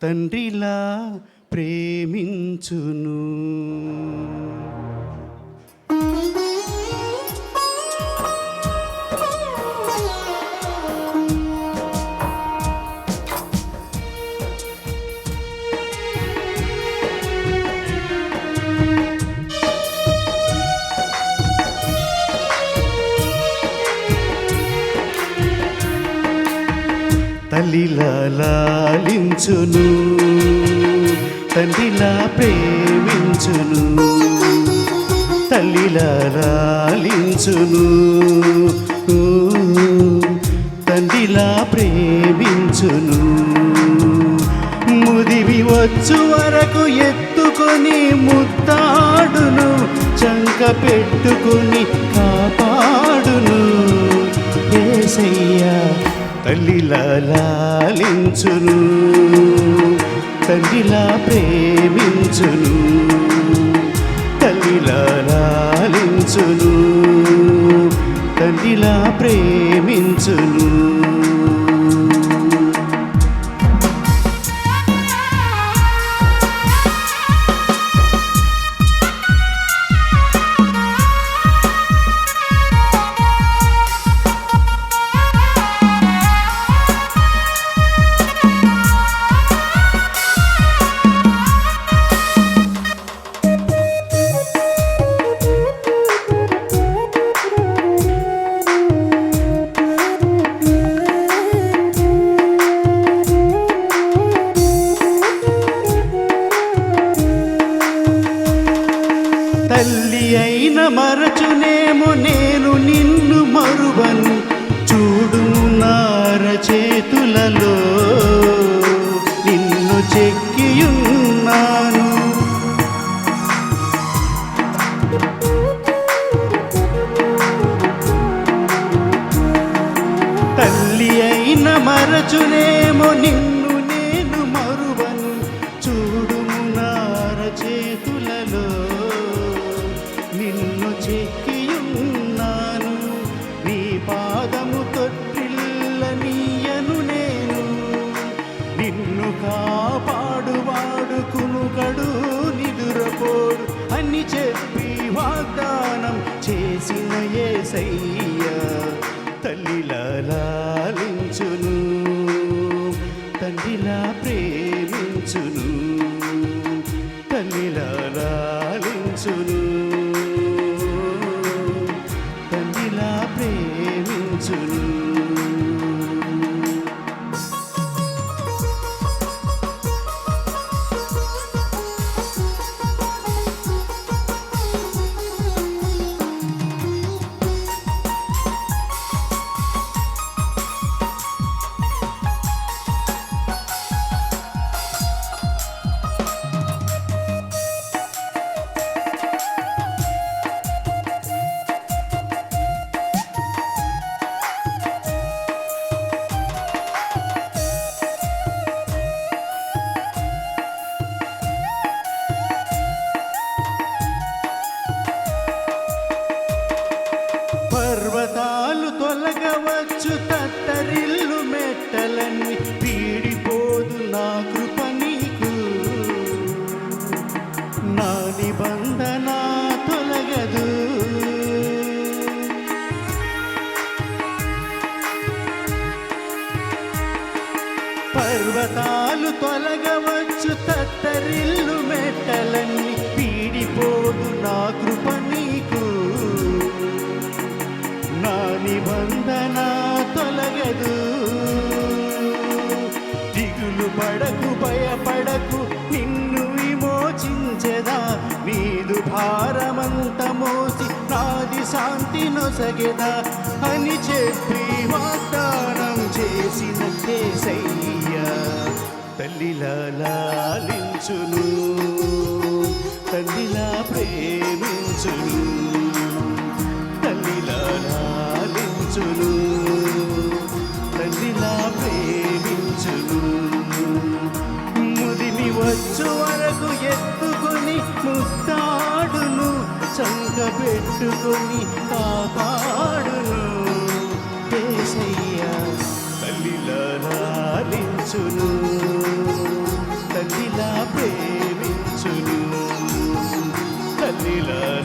తండ్రిలా ప్రేమించును. తల్లిలా లాలించును, తండ్రిలా ప్రేమించును. తల్లిలా లాలించును, తండ్రిలా ప్రేమించును. ముదివి వచ్చు వరకు ఎత్తుకొని ముద్దాడును, చంక పెట్టుకొని కాపాడును. యేసయ్యా తల్లిలా లాలించును, తండ్రిలా ప్రేమించును. తల్లిలా లాలించును, తండ్రిలా ప్రేమించును. తల్లి అయిన మరచునేమో నేను నిన్ను మరువను, చూడుము నార చేతులలో నిన్ను చెక్కియున్నాను. తల్లి అయిన మరచునేమో నిన్ను నేను మరువను, చూడుము నార చేతులలో నిన్ను చెక్కియున్నాను. నీ పాదము తొట్టిల్లనీయను నేను, నిన్ను కాపాడువాడు కునుకడు నిదురపోడు అని చెప్పి వాగ్దానం చేసిన యేసయ్యా తల్లిలా లాలించును, తండ్రిలా ప్రేమించును. తల్లిలా లాలించును, తండ్రిలా ప్రేమించును. పర్వతాలు తొలగవచ్చు, తత్తరిల్లు మెట్టలన్నీ పీడిపోదు నా కృప నీకు. నా నిబంధన తొలగదు, పర్వతాలు తొలగవచ్చు, తత్తరిల్లు మెట్టలన్నీ పీడిపోదు నా కృప నీకు. నా నిబంధన తొలగదు, దిగులు పడకు భయపడకు నిన్ను విమోచించెదా. నీదు భారమంత మోసి నాది శాంతి నొసగెదా అని చెప్పి వాగ్దానం చేసిన యేసయ్యా తల్లిలా లాలించును, తండ్రిలా ప్రేమించును. తల్లిలా లాలించును, తండ్రిలా ప్రేమించును. ముదిమి వచ్చు వరకు ఎత్తుకొని ముద్దాడును, చంక పెట్టుకొని కాపాడును. యేసయ్యా తల్లిలా లాలించును, ఇలా